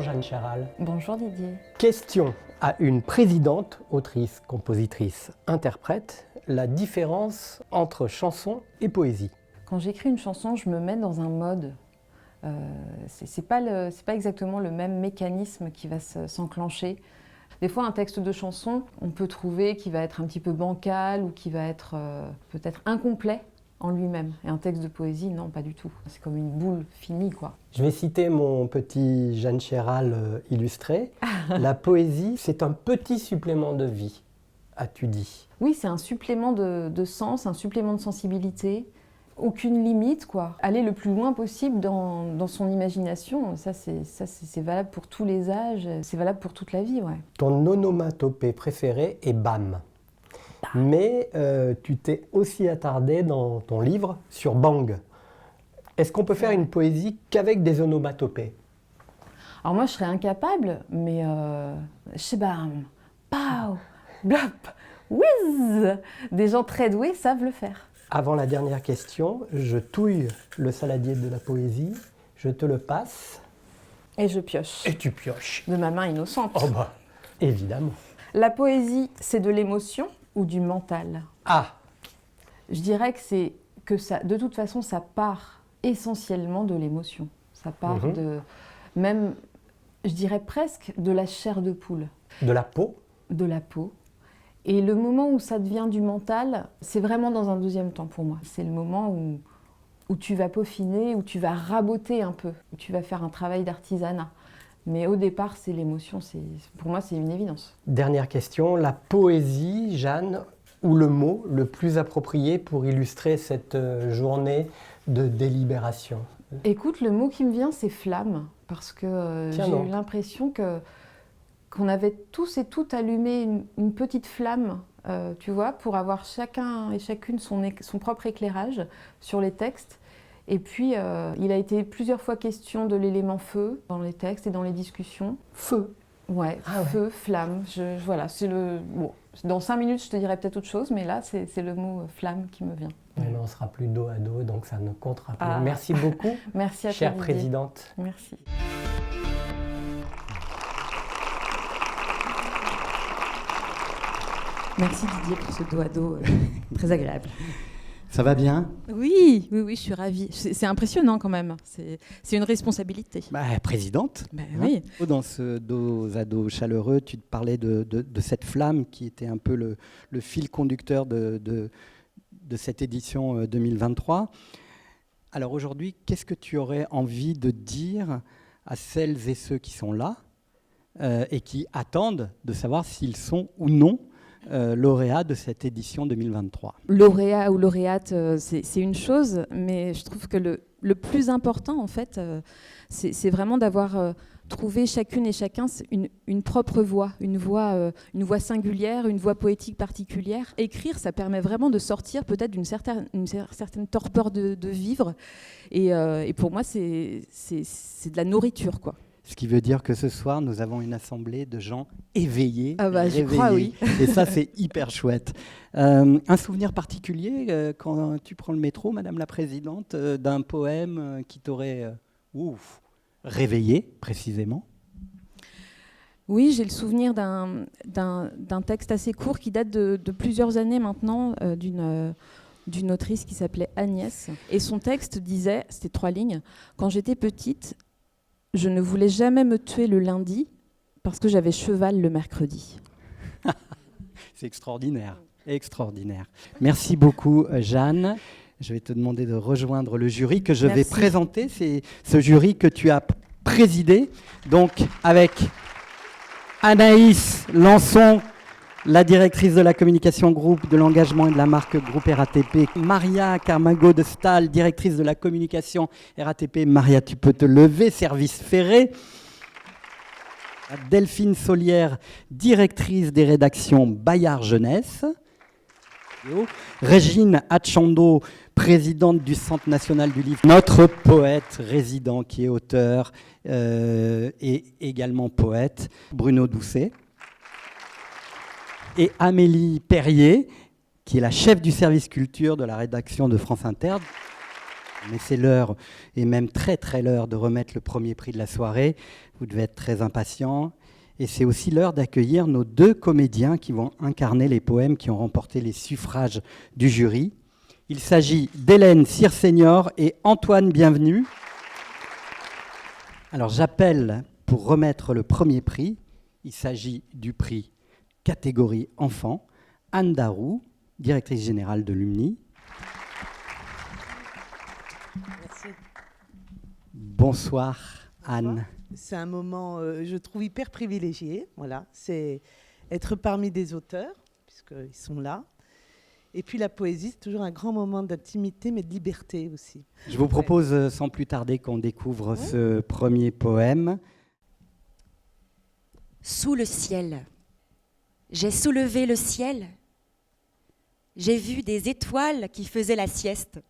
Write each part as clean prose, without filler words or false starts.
Jeanne Chéral. Bonjour Didier. Question à une présidente, autrice, compositrice, interprète, la différence entre chanson et poésie. Quand j'écris une chanson, je me mets dans un mode. C'est pas exactement le même mécanisme qui va s'enclencher. Des fois, un texte de chanson, on peut trouver qu'il va être un petit peu bancal ou qui va être peut-être incomplet en lui-même. Et un texte de poésie, non, pas du tout. C'est comme une boule finie, quoi. Je vais citer mon petit Jeanne Chéral illustré. La poésie, c'est un petit supplément de vie, as-tu dit. Oui, c'est un supplément de sens, un supplément de sensibilité. Aucune limite, quoi. Aller le plus loin possible dans son imagination, ça c'est valable pour tous les âges, c'est valable pour toute la vie, ouais. Ton onomatopée préférée est BAM. Mais tu t'es aussi attardé dans ton livre sur Bang. Est-ce qu'on peut faire une poésie qu'avec des onomatopées? Alors moi je serais incapable, mais shebam, pow, blop, whiz, des gens très doués savent le faire. Avant la dernière question, je touille le saladier de la poésie, je te le passe. Et je pioche. Et tu pioches. De ma main innocente. Oh bah, évidemment. La poésie, c'est de l'émotion ou du mental? Ah! Je dirais que ça, de toute façon, ça part essentiellement de l'émotion. Ça part même, je dirais presque, de la chair de poule. De la peau? De la peau. Et le moment où ça devient du mental, c'est vraiment dans un deuxième temps pour moi. C'est le moment où tu vas peaufiner, où tu vas raboter un peu, où tu vas faire un travail d'artisanat. Mais au départ, c'est l'émotion. Pour moi, c'est une évidence. Dernière question, la poésie, Jeanne, ou le mot le plus approprié pour illustrer cette journée de délibération? Écoute, le mot qui me vient, c'est flamme. Parce que j'ai eu l'impression qu'on avait tous et toutes allumé une petite flamme, tu vois, pour avoir chacun et chacune son propre éclairage sur les textes. Et puis, il a été plusieurs fois question de l'élément feu dans les textes et dans les discussions. Feu? Ouais, feu, flamme. Voilà, c'est le... Bon, dans 5 minutes, je te dirais peut-être autre chose, mais là, c'est le mot flamme qui me vient. Mais non, on sera plus dos à dos, donc ça ne comptera plus. Ah. Merci beaucoup, Merci à toi, chère Didier. présidente. Merci. Merci Didier pour ce dos à dos très agréable. Ça va bien? Oui, je suis ravie. C'est impressionnant quand même. C'est une responsabilité. Présidente. Oui. Dans ce dos à dos chaleureux, tu te parlais de cette flamme qui était un peu le fil conducteur de cette édition 2023. Alors aujourd'hui, qu'est-ce que tu aurais envie de dire à celles et ceux qui sont là et qui attendent de savoir s'ils sont ou non lauréat de cette édition 2023. Lauréat ou lauréate, c'est une chose, mais je trouve que le plus important, en fait, c'est vraiment d'avoir trouvé chacune et chacun une propre voix, une voix singulière, une voix poétique particulière. Écrire, ça permet vraiment de sortir peut-être d'une certaine torpeur de vivre. Et pour moi, c'est de la nourriture, quoi. Ce qui veut dire que ce soir, nous avons une assemblée de gens éveillés. Je crois, oui. Et ça, c'est hyper chouette. Un souvenir particulier quand tu prends le métro, Madame la Présidente, d'un poème qui t'aurait réveillé, précisément? Oui, j'ai le souvenir d'un texte assez court qui date de plusieurs années maintenant, d'une autrice qui s'appelait Agnès. Et son texte disait, c'était 3 lignes, « Quand j'étais petite, je ne voulais jamais me tuer le lundi parce que j'avais cheval le mercredi. » C'est extraordinaire, extraordinaire. Merci beaucoup, Jeanne. Je vais te demander de rejoindre le jury que je vais présenter. C'est ce jury que tu as présidé, donc avec Anaïs Lançon, la directrice de la communication groupe, de l'engagement et de la marque groupe RATP. Maria Carmago de Stahl, directrice de la communication RATP. Maria, tu peux te lever, service ferré. Delphine Solière, directrice des rédactions Bayard Jeunesse. Régine Achando, présidente du Centre national du livre. Notre poète résident qui est auteur et également poète, Bruno Doucet. Et Amélie Perrier, qui est la chef du service culture de la rédaction de France Inter. Mais c'est l'heure, et même très très l'heure, de remettre le premier prix de la soirée. Vous devez être très impatients. Et c'est aussi l'heure d'accueillir nos 2 comédiens qui vont incarner les poèmes qui ont remporté les suffrages du jury. Il s'agit d'Hélène Cyr-Senior et Antoine Bienvenu. Alors j'appelle pour remettre le premier prix. Il s'agit du prix catégorie enfant, Anne Darroux, directrice générale de l'UMNI. Merci. Bonsoir Anne. C'est un moment, je trouve, hyper privilégié. Voilà, c'est être parmi des auteurs, puisqu'ils sont là. Et puis la poésie, c'est toujours un grand moment d'intimité, mais de liberté aussi. Je vous propose sans plus tarder qu'on découvre ce premier poème. Sous le ciel, j'ai soulevé le ciel. J'ai vu des étoiles qui faisaient la sieste.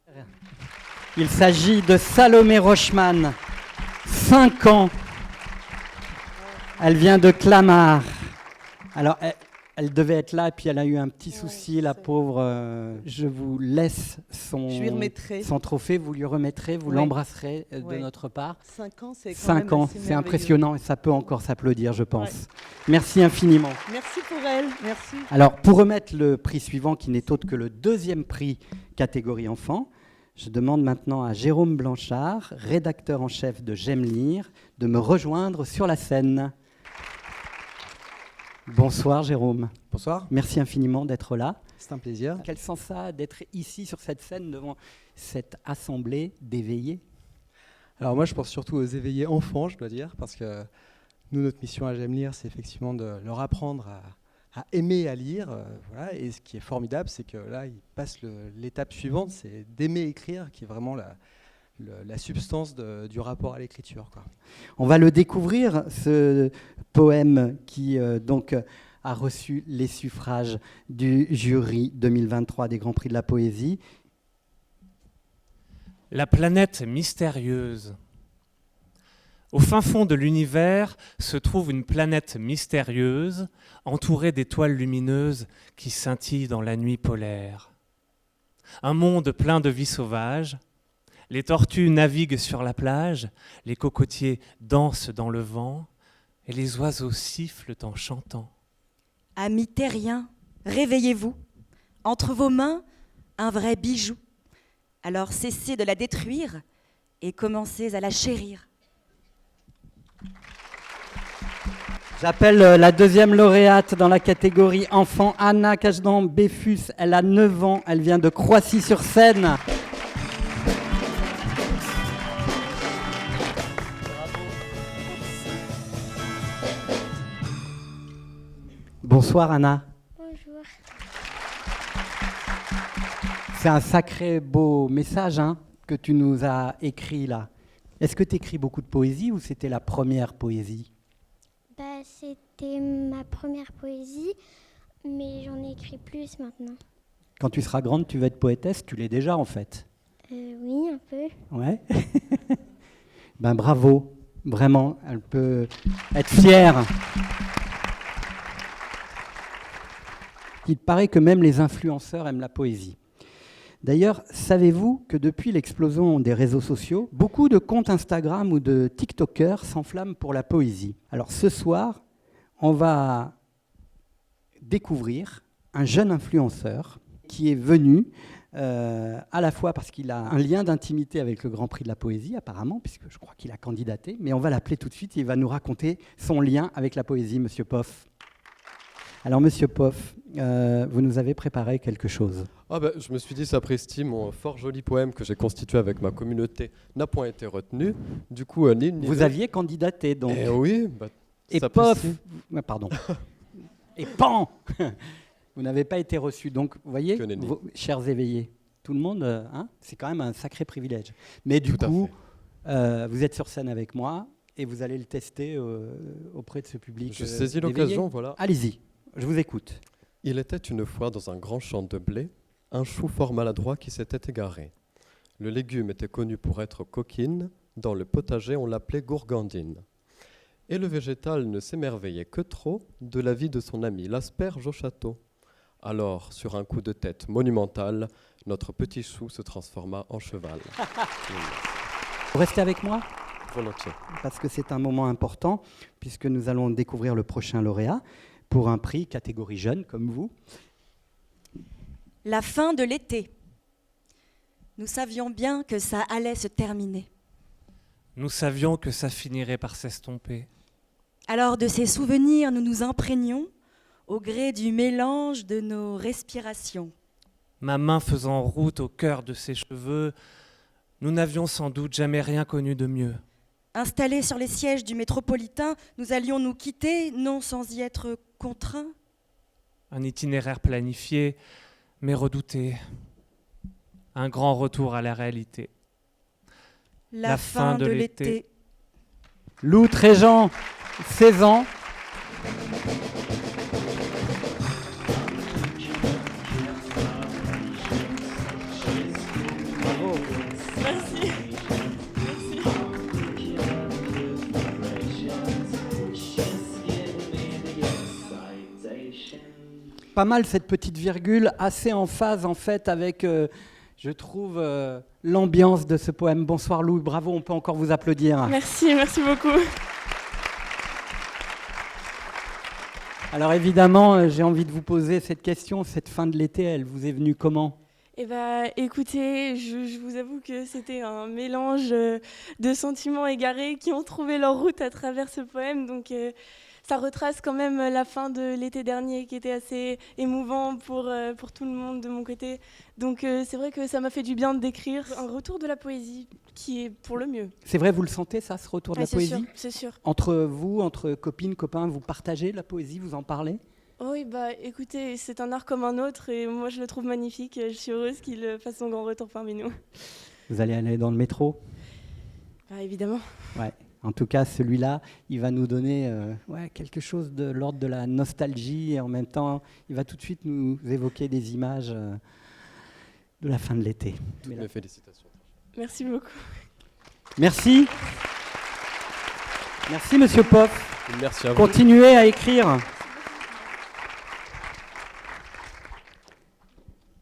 Il s'agit de Salomé Rochman, 5 ans. Elle vient de Clamart. Alors, elle devait être là, et puis elle a eu un petit souci, la pauvre. Je vous laisse son trophée, vous lui remettrez, vous l'embrasserez de notre part. 5 ans, c'est 5 ans, c'est impressionnant, et ça peut encore s'applaudir, je pense. Ouais. Merci infiniment. Merci pour elle, merci. Alors, pour remettre le prix suivant, qui n'est autre que le 2e prix catégorie enfant, je demande maintenant à Jérôme Blanchard, rédacteur en chef de J'aime lire, de me rejoindre sur la scène. Bonsoir Jérôme. Bonsoir. Merci infiniment d'être là. C'est un plaisir. Quel sens ça d'être ici sur cette scène devant cette assemblée d'éveillés? Alors moi je pense surtout aux éveillés enfants, je dois dire, parce que nous, notre mission à J'aime lire, c'est effectivement de leur apprendre à aimer à lire. Voilà. Et ce qui est formidable, c'est que là, ils passent l'étape suivante, c'est d'aimer écrire, qui est vraiment la substance du rapport à l'écriture, quoi. On va le découvrir, ce poème qui donc a reçu les suffrages du jury 2023 des Grands Prix de la Poésie. La planète mystérieuse. Au fin fond de l'univers se trouve une planète mystérieuse, entourée d'étoiles lumineuses qui scintillent dans la nuit polaire. Un monde plein de vie sauvage. Les tortues naviguent sur la plage, les cocotiers dansent dans le vent, et les oiseaux sifflent en chantant. Amis terriens, réveillez-vous. Entre vos mains, un vrai bijou. Alors cessez de la détruire et commencez à la chérir. J'appelle la 2e lauréate dans la catégorie enfant, Anna Cajdan-Béfus. Elle a 9 ans, elle vient de Croissy-sur-Seine. Bonsoir Anna. Bonjour. C'est un sacré beau message que tu nous as écrit là. Est-ce que tu écris beaucoup de poésie ou c'était la première poésie? C'était ma première poésie, mais j'en ai écrit plus maintenant. Quand tu seras grande, tu vas être poétesse? Tu l'es déjà en fait. Oui, un peu. Ouais. Ben bravo, vraiment, elle peut être fière. Il paraît que même les influenceurs aiment la poésie. D'ailleurs, savez-vous que depuis l'explosion des réseaux sociaux, beaucoup de comptes Instagram ou de TikTokers s'enflamment pour la poésie. Alors ce soir, on va découvrir un jeune influenceur qui est venu à la fois parce qu'il a un lien d'intimité avec le Grand Prix de la Poésie, apparemment, puisque je crois qu'il a candidaté, mais on va l'appeler tout de suite et il va nous raconter son lien avec la poésie, Monsieur Poff. Alors, Monsieur Poff, vous nous avez préparé quelque chose. Je me suis dit, sapristi, mon fort joli poème que j'ai constitué avec ma communauté n'a point été retenu. Du coup, vous aviez candidaté, donc. Oui. Et Poff, pardon. Et pan. Vous n'avez pas été reçu. Donc, vous voyez, vos chers éveillés, tout le monde, c'est quand même un sacré privilège. Mais du coup, vous êtes sur scène avec moi et vous allez le tester auprès de ce public. Je saisis l'occasion, voilà. Allez-y. Je vous écoute. Il était une fois dans un grand champ de blé, un chou fort maladroit qui s'était égaré. Le légume était connu pour être coquine, dans le potager on l'appelait gourgandine. Et le végétal ne s'émerveillait que trop de la vie de son ami, l'asperge au château. Alors, sur un coup de tête monumental, notre petit chou se transforma en cheval. Vous restez avec moi ? Volontiers. Parce que c'est un moment important, puisque nous allons découvrir le prochain lauréat pour un prix catégorie jeune, comme vous. La fin de l'été. Nous savions bien que ça allait se terminer. Nous savions que ça finirait par s'estomper. Alors de ces souvenirs, nous nous imprégnions au gré du mélange de nos respirations. Ma main faisant route au cœur de ses cheveux, nous n'avions sans doute jamais rien connu de mieux. Installés sur les sièges du métropolitain, nous allions nous quitter, non sans y être contraints. Un itinéraire planifié, mais redouté. Un grand retour à la réalité. La fin de l'été. Lou Tréjean, 16 ans. Bravo. Merci. Pas mal cette petite virgule, assez en phase en fait avec, je trouve, l'ambiance de ce poème. Bonsoir Lou, bravo, on peut encore vous applaudir. Merci beaucoup. Alors évidemment, j'ai envie de vous poser cette question, cette fin de l'été, elle vous est venue comment ? Eh bien, écoutez, je vous avoue que c'était un mélange de sentiments égarés qui ont trouvé leur route à travers ce poème. Donc, ça retrace quand même la fin de l'été dernier qui était assez émouvant pour tout le monde de mon côté. Donc, c'est vrai que ça m'a fait du bien d'écrire un retour de la poésie qui est pour le mieux. C'est vrai, vous le sentez ça, ce retour de la poésie ? C'est sûr. Entre vous, entre copines, copains, vous partagez la poésie, vous en parlez ? Oui, écoutez, c'est un art comme un autre et moi je le trouve magnifique. Je suis heureuse qu'il fasse son grand retour parmi nous. Vous allez aller dans le métro ? Évidemment. Ouais. En tout cas, celui-là, il va nous donner quelque chose de l'ordre de la nostalgie et en même temps, il va tout de suite nous évoquer des images de la fin de l'été. Mes félicitations. Merci beaucoup. Merci. Merci, Monsieur Poff. Merci à vous. Continuez à écrire.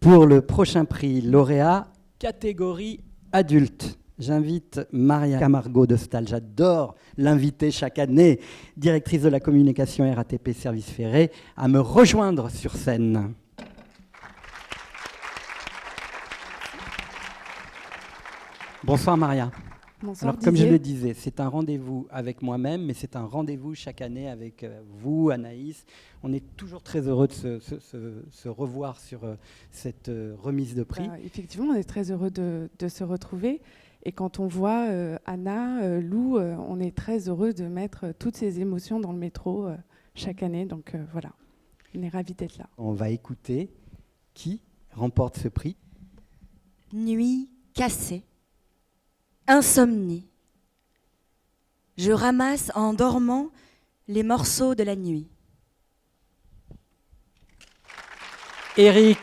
Pour le prochain prix lauréat, catégorie adulte, j'invite Maria Camargo de Stal. J'adore l'inviter chaque année, directrice de la communication RATP Service Ferré, à me rejoindre sur scène. Bonsoir Maria. Bonsoir. Alors, comme je le disais, c'est un rendez-vous avec moi-même, mais c'est un rendez-vous chaque année avec vous, Anaïs. On est toujours très heureux de se revoir sur cette remise de prix. Effectivement, on est très heureux de se retrouver. Et quand on voit Anna, Lou, on est très heureux de mettre toutes ces émotions dans le métro chaque année. Donc voilà, on est ravis d'être là. On va écouter qui remporte ce prix. Nuit cassée. Insomnie. Je ramasse en dormant les morceaux de la nuit. Éric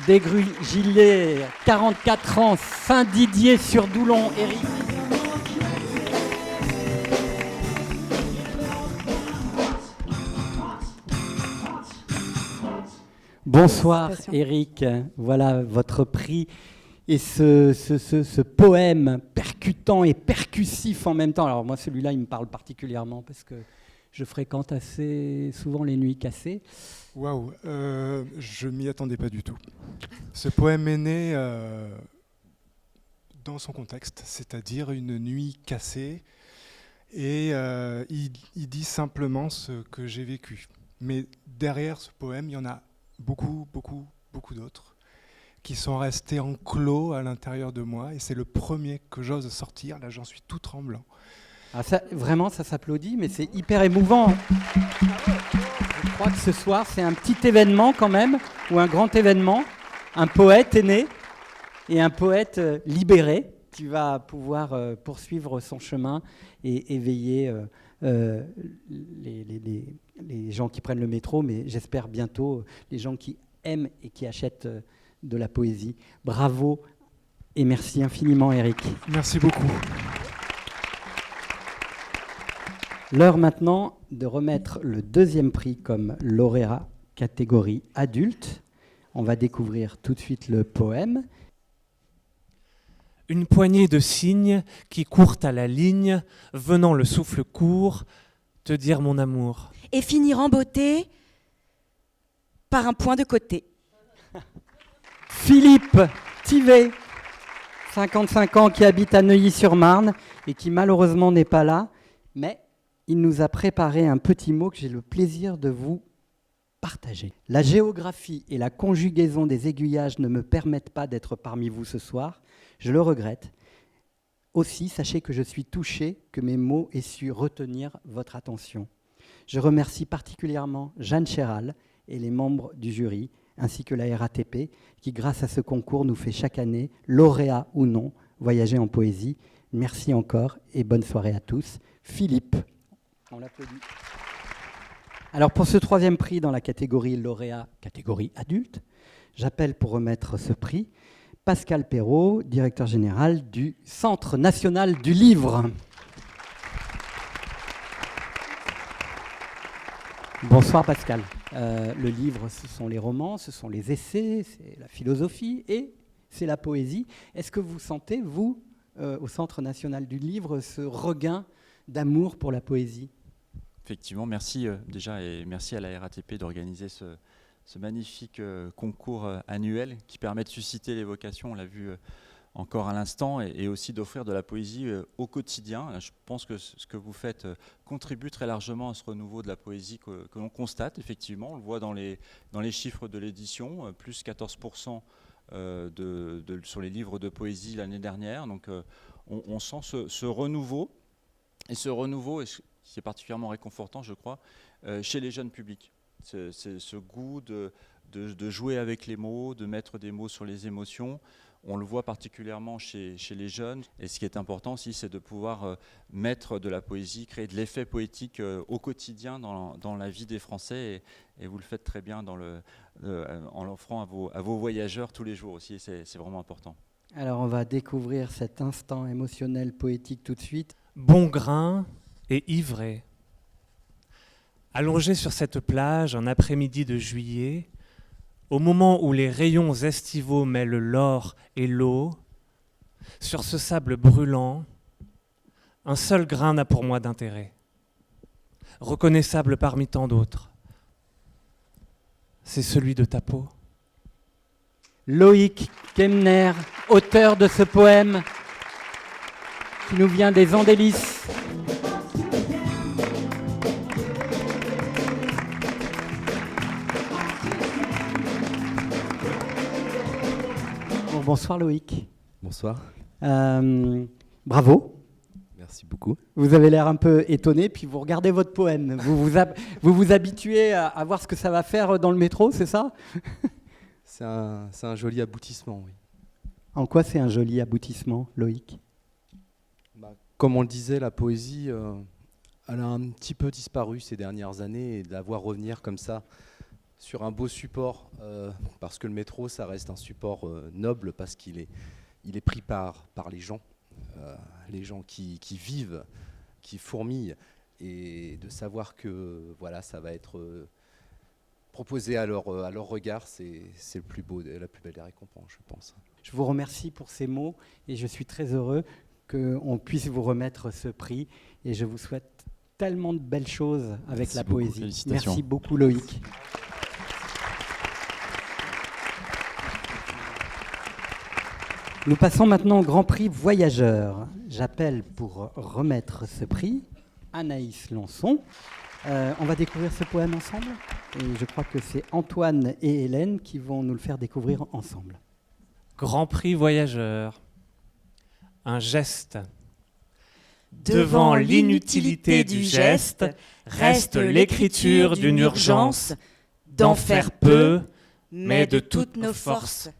Desgrues-Gillet, 44 ans, Saint-Didier-sur-Doulon. Éric. Bonsoir Éric, voilà votre prix. Et ce poème percutant et percussif en même temps. Alors moi, celui-là, il me parle particulièrement parce que je fréquente assez souvent les nuits cassées. Waouh, je m'y attendais pas du tout. Ce poème est né dans son contexte, c'est-à-dire une nuit cassée. Et il dit simplement ce que j'ai vécu. Mais derrière ce poème, il y en a beaucoup d'autres qui sont restés enclos à l'intérieur de moi. Et c'est le premier que j'ose sortir. Là, j'en suis tout tremblant. Ah, ça, vraiment, ça s'applaudit, mais c'est hyper émouvant. Je crois que ce soir, c'est un petit événement quand même, ou un grand événement. Un poète est né, et un poète libéré, qui va pouvoir poursuivre son chemin et éveiller les gens qui prennent le métro, mais j'espère bientôt les gens qui aiment et qui achètent de la poésie. Bravo et merci infiniment, Éric. Merci beaucoup. L'heure maintenant de remettre le deuxième prix comme lauréat catégorie adulte. On va découvrir tout de suite le poème. Une poignée de cygnes qui courent à la ligne, venant le souffle court, te dire mon amour. Et finir en beauté par un point de côté. Philippe Thivet, 55 ans, qui habite à Neuilly-sur-Marne et qui malheureusement n'est pas là, mais il nous a préparé un petit mot que j'ai le plaisir de vous partager. La géographie et la conjugaison des aiguillages ne me permettent pas d'être parmi vous ce soir. Je le regrette. Aussi, sachez que je suis touché que mes mots aient su retenir votre attention. Je remercie particulièrement Jeanne Chéral et les membres du jury, ainsi que la RATP, qui, grâce à ce concours, nous fait chaque année, lauréat ou non, voyager en poésie. Merci encore et bonne soirée à tous. Philippe, on l'applaudit. Alors pour ce 3e prix dans la catégorie lauréat, catégorie adulte, j'appelle pour remettre ce prix Pascal Perrault, directeur général du Centre national du livre. Bonsoir Pascal. Le livre, ce sont les romans, ce sont les essais, c'est la philosophie et c'est la poésie. Est-ce que vous sentez, vous, au Centre national du livre, ce regain d'amour pour la poésie ? Effectivement, merci déjà et merci à la RATP d'organiser ce magnifique concours annuel qui permet de susciter les vocations, on l'a vu encore à l'instant, et aussi d'offrir de la poésie au quotidien. Je pense que ce que vous faites contribue très largement à ce renouveau de la poésie que l'on constate, effectivement. On le voit dans les chiffres de l'édition, plus 14% sur les livres de poésie l'année dernière. Donc on sent ce renouveau, et ce renouveau, qui est particulièrement réconfortant, je crois, chez les jeunes publics. C'est ce goût de jouer avec les mots, de mettre des mots sur les émotions. On le voit particulièrement chez les jeunes. Et ce qui est important aussi, c'est de pouvoir mettre de la poésie, créer de l'effet poétique au quotidien dans la vie des Français. Et vous le faites très bien en l'offrant à vos voyageurs tous les jours aussi. Et c'est vraiment important. Alors on va découvrir cet instant émotionnel poétique tout de suite. Bon grain et ivré. Allongé sur cette plage un après-midi de juillet, au moment où les rayons estivaux mêlent l'or et l'eau, sur ce sable brûlant, un seul grain n'a pour moi d'intérêt, reconnaissable parmi tant d'autres. C'est celui de ta peau. Loïc Kemner, auteur de ce poème qui nous vient des Andelys. Bonsoir Loïc. Bonsoir. Bravo. Merci beaucoup. Vous avez l'air un peu étonné, puis vous regardez votre poème. Vous vous habituez à voir ce que ça va faire dans le métro, c'est ça ? C'est un joli aboutissement, oui. En quoi c'est un joli aboutissement, Loïc ? Comme on le disait, la poésie, elle a un petit peu disparu ces dernières années, et de la voir revenir comme ça, sur un beau support, parce que le métro, ça reste un support noble, parce qu'il est pris par les gens qui vivent, qui fourmillent, et de savoir que voilà, ça va être proposé à leur regard, c'est le plus beau, la plus belle des récompenses, je pense. Je vous remercie pour ces mots, et je suis très heureux qu'on puisse vous remettre ce prix, et je vous souhaite tellement de belles choses avec la poésie. Merci beaucoup Loïc. Nous passons maintenant au Grand Prix Voyageurs. J'appelle pour remettre ce prix Anaïs Lançon. On va découvrir ce poème ensemble. Et je crois que c'est Antoine et Hélène qui vont nous le faire découvrir ensemble. Grand Prix Voyageurs. Un geste. Devant l'inutilité du geste, reste l'écriture d'une urgence, d'en faire peu, mais de toutes nos forces.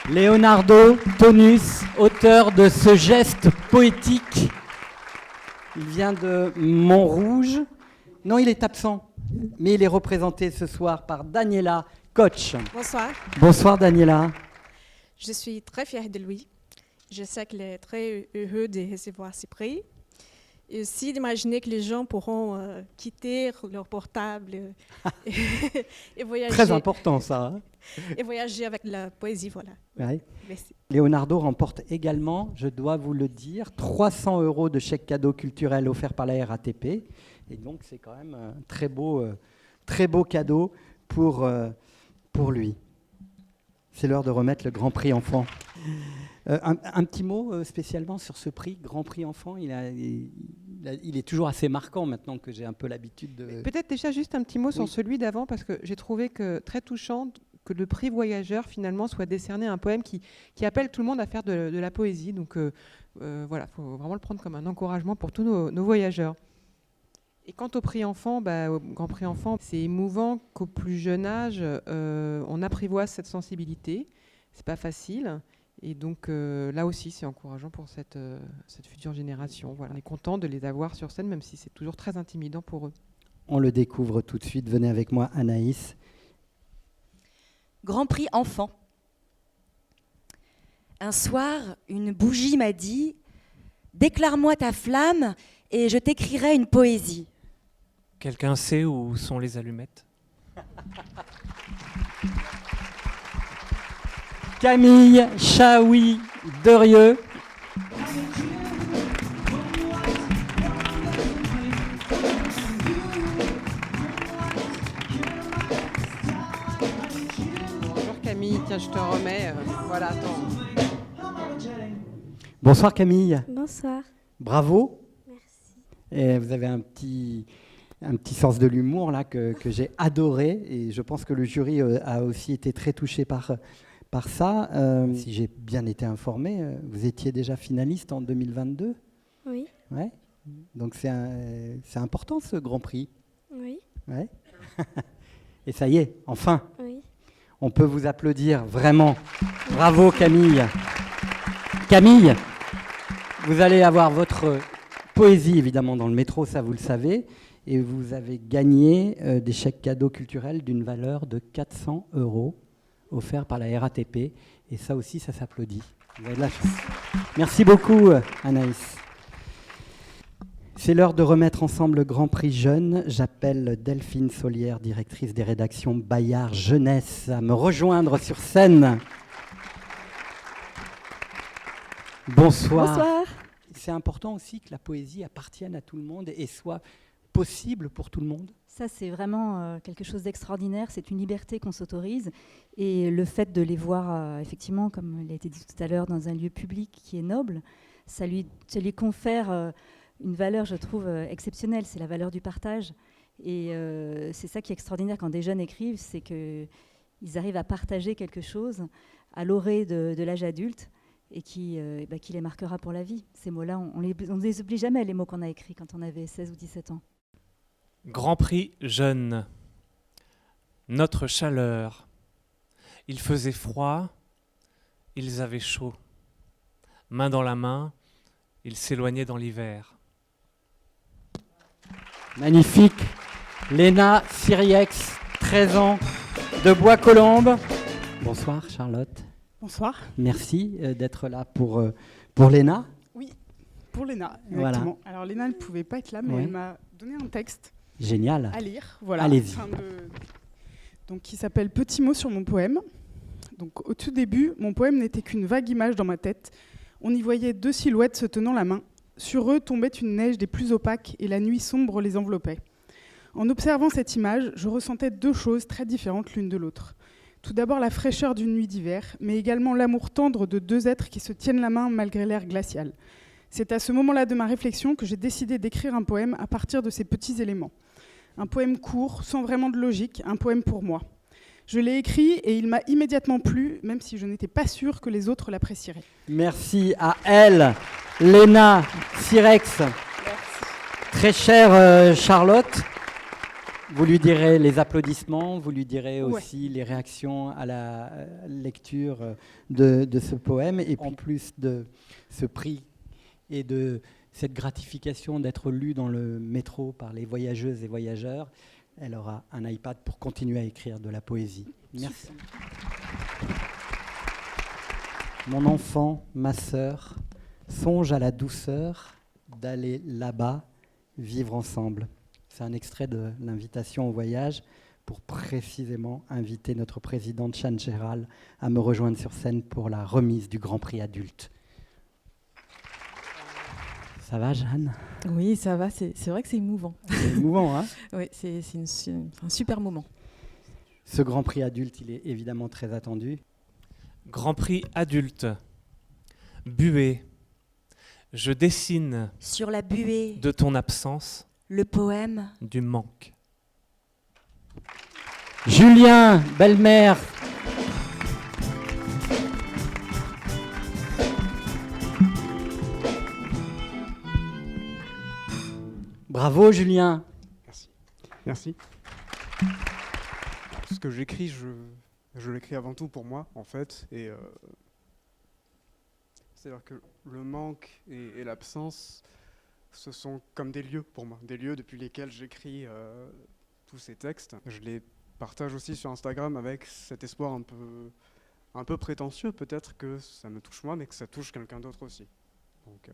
Leonardo Tonus, auteur de ce geste poétique. Il vient de Montrouge. Non, il est absent, mais il est représenté ce soir par Daniela Koch. Bonsoir. Bonsoir Daniela. Je suis très fière de lui. Je sais qu'il est très heureux de recevoir ce prix. Et aussi d'imaginer que les gens pourront quitter leur portable et voyager. Très important ça. Hein. Et voyager avec la poésie, voilà. Ouais. Merci. Leonardo remporte également, je dois vous le dire, 300 € de chèque cadeau culturel offert par la RATP. Et donc c'est quand même un très beau cadeau pour lui. C'est l'heure de remettre le Grand Prix Enfant. Un petit mot spécialement sur ce prix, Grand Prix Enfant. Il est toujours assez marquant maintenant que j'ai un peu l'habitude de... Peut-être déjà juste un petit mot sur celui d'avant, parce que j'ai trouvé que très touchant que le prix Voyageur finalement soit décerné à un poème qui appelle tout le monde à faire de la poésie. Donc voilà, il faut vraiment le prendre comme un encouragement pour tous nos voyageurs. Et quant au prix enfant, au Grand Prix Enfant, c'est émouvant qu'au plus jeune âge, on apprivoise cette sensibilité. C'est pas facile. Et donc là aussi, c'est encourageant pour cette future génération. Voilà. On est content de les avoir sur scène, même si c'est toujours très intimidant pour eux. On le découvre tout de suite. Venez avec moi, Anaïs. Grand Prix Enfant. Un soir, une bougie m'a dit « Déclare-moi ta flamme et je t'écrirai une poésie. » Quelqu'un sait où sont les allumettes? Camille Chaoui Derieux. Bonjour Camille, tiens, je te remets. Voilà, attends. Bonsoir Camille. Bonsoir. Bravo. Merci. Et vous avez un petit sens de l'humour là que j'ai adoré, et je pense que le jury a aussi été très touché par ça. Si j'ai bien été informé, vous étiez déjà finaliste en 2022. Oui. Ouais. Donc c'est important ce Grand Prix. Oui. Ouais. Et ça y est, enfin. Oui. On peut vous applaudir, vraiment. Bravo Camille. Camille, vous allez avoir votre poésie évidemment dans le métro, ça vous le savez, et vous avez gagné des chèques cadeaux culturels d'une valeur de 400 € offerts par la RATP, et ça aussi, ça s'applaudit. Vous avez de la chance. Merci beaucoup Anaïs. C'est l'heure de remettre ensemble le Grand Prix Jeune. J'appelle Delphine Solière, directrice des rédactions Bayard Jeunesse, à me rejoindre sur scène. Bonsoir. Bonsoir. C'est important aussi que la poésie appartienne à tout le monde et soit possible pour tout le monde. Ça, c'est vraiment quelque chose d'extraordinaire. C'est une liberté qu'on s'autorise. Et le fait de les voir, effectivement, comme il a été dit tout à l'heure, dans un lieu public qui est noble, ça lui confère une valeur, je trouve, exceptionnelle. C'est la valeur du partage. Et c'est ça qui est extraordinaire quand des jeunes écrivent, c'est qu'ils arrivent à partager quelque chose à l'orée de l'âge adulte, et qui les marquera pour la vie. Ces mots-là, on ne les oublie jamais, les mots qu'on a écrits quand on avait 16 ou 17 ans. Grand Prix Jeune. Notre chaleur. Il faisait froid, ils avaient chaud. Main dans la main, ils s'éloignaient dans l'hiver. Magnifique. Léna Siriex, 13 ans, de Bois-Colombes. Bonsoir Charlotte. Bonsoir. Merci d'être là pour Léna. Oui, pour Léna, Voilà. exactement. Alors Léna ne pouvait pas être là, mais elle m'a donné un texte Génial. à lire. Voilà. Allez-y. Donc, qui s'appelle Petit mot sur mon poème. Donc, au tout début, mon poème n'était qu'une vague image dans ma tête. On y voyait deux silhouettes se tenant la main. Sur eux tombait une neige des plus opaques et la nuit sombre les enveloppait. En observant cette image, je ressentais deux choses très différentes l'une de l'autre. Tout d'abord la fraîcheur d'une nuit d'hiver, mais également l'amour tendre de deux êtres qui se tiennent la main malgré l'air glacial. C'est à ce moment-là de ma réflexion que j'ai décidé d'écrire un poème à partir de ces petits éléments. Un poème court, sans vraiment de logique, un poème pour moi. Je l'ai écrit et il m'a immédiatement plu, même si je n'étais pas sûre que les autres l'apprécieraient. Merci à elle, Léna Sirex. Très chère Charlotte. Vous lui direz les applaudissements, vous lui direz aussi les réactions à la lecture de ce poème. Et puis, en plus de ce prix et de cette gratification d'être lu dans le métro par les voyageuses et voyageurs, elle aura un iPad pour continuer à écrire de la poésie. Merci. Mon enfant, ma sœur, songe à la douceur d'aller là-bas, vivre ensemble. C'est un extrait de l'invitation au voyage pour précisément inviter notre présidente Jeanne Gérald à me rejoindre sur scène pour la remise du Grand Prix adulte. Ça va, Jeanne? Oui, ça va. C'est vrai que c'est émouvant. C'est émouvant, hein? Oui, c'est un super moment. Ce Grand Prix adulte, il est évidemment très attendu. Grand Prix adulte. Buée. Je dessine sur la buée de ton absence le poème du manque. Julien, belle-mère. Bravo, Julien. Merci. Merci. Ce que j'écris, je l'écris avant tout pour moi, en fait. Et c'est-à-dire que le manque et l'absence, ce sont comme des lieux pour moi, des lieux depuis lesquels j'écris tous ces textes. Je les partage aussi sur Instagram avec cet espoir un peu prétentieux, peut-être que ça me touche moi, mais que ça touche quelqu'un d'autre aussi. Donc,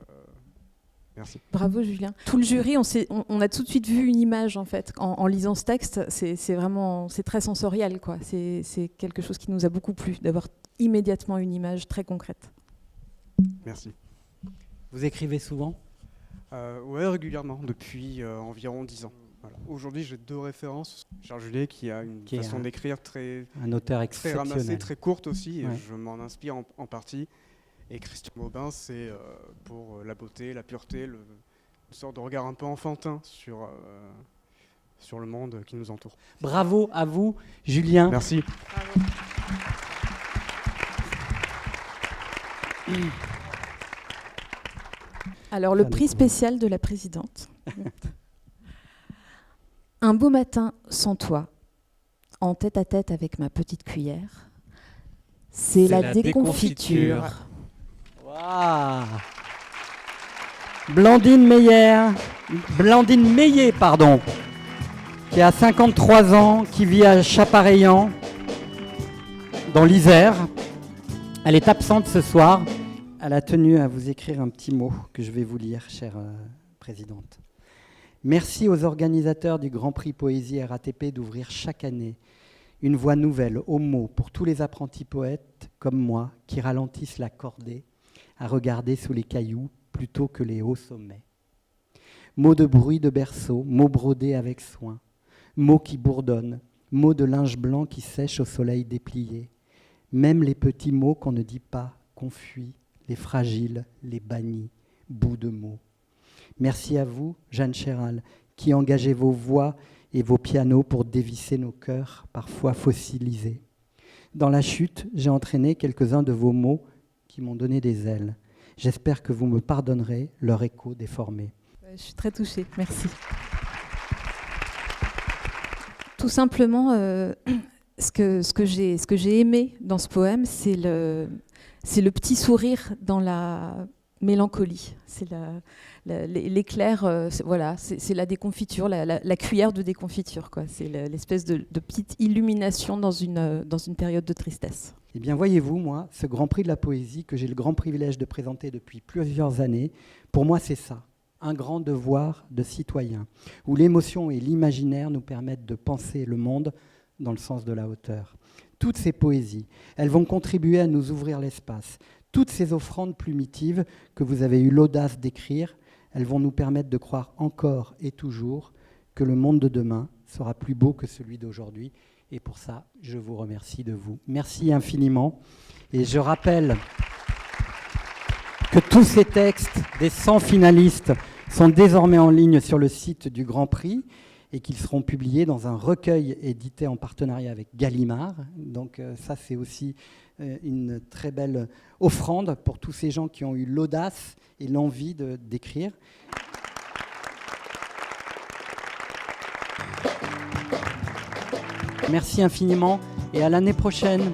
merci. Bravo Julien. Tout le jury, on a tout de suite vu une image en fait. En lisant ce texte, c'est très sensoriel, quoi. C'est quelque chose qui nous a beaucoup plu, d'avoir immédiatement une image très concrète. Merci. Vous écrivez souvent? Oui, régulièrement, depuis environ 10 ans. Voilà. Aujourd'hui, j'ai 2 références. Charles Julet, qui a une façon d'écrire un auteur très ramassée, très courte aussi, ouais. Et je m'en inspire en partie. Et Christian Maubin, c'est pour la beauté, la pureté, une sorte de regard un peu enfantin sur le monde qui nous entoure. Bravo à vous, Julien. Merci. Bravo. Alors, le prix spécial de la présidente. Un beau matin sans toi, en tête-à-tête avec ma petite cuillère, c'est la déconfiture. Wow. Blandine Meillet, qui a 53 ans, qui vit à Chapareillan, dans l'Isère. Elle est absente ce soir. Elle a tenu à vous écrire un petit mot que je vais vous lire, chère présidente. Merci aux organisateurs du Grand Prix Poésie RATP d'ouvrir chaque année une voie nouvelle aux mots pour tous les apprentis poètes comme moi qui ralentissent la cordée à regarder sous les cailloux plutôt que les hauts sommets. Mots de bruit de berceau, mots brodés avec soin, mots qui bourdonnent, mots de linge blanc qui sèche au soleil déplié, même les petits mots qu'on ne dit pas, qu'on fuit, les fragiles, les bannis, bouts de mots. Merci à vous, Jeanne Gérald, qui engagez vos voix et vos pianos pour dévisser nos cœurs, parfois fossilisés. Dans la chute, j'ai entraîné quelques-uns de vos mots qui m'ont donné des ailes. J'espère que vous me pardonnerez leur écho déformé. Je suis très touchée, merci. Tout simplement, ce que j'ai aimé dans ce poème, c'est le petit sourire dans la mélancolie. C'est l'éclair, voilà, c'est la déconfiture, la cuillère de déconfiture, quoi. C'est l'espèce de petite illumination dans une période de tristesse. Eh bien, voyez-vous, moi, ce Grand Prix de la poésie que j'ai le grand privilège de présenter depuis plusieurs années, pour moi, c'est ça, un grand devoir de citoyen, où l'émotion et l'imaginaire nous permettent de penser le monde dans le sens de la hauteur. Toutes ces poésies, elles vont contribuer à nous ouvrir l'espace. Toutes ces offrandes plumitives que vous avez eu l'audace d'écrire, elles vont nous permettre de croire encore et toujours que le monde de demain sera plus beau que celui d'aujourd'hui. Et pour ça, je vous remercie de vous. Merci infiniment. Et je rappelle que tous ces textes des 100 finalistes sont désormais en ligne sur le site du Grand Prix et qu'ils seront publiés dans un recueil édité en partenariat avec Gallimard. Donc ça, c'est aussi une très belle offrande pour tous ces gens qui ont eu l'audace et l'envie d'écrire. Merci infiniment et à l'année prochaine.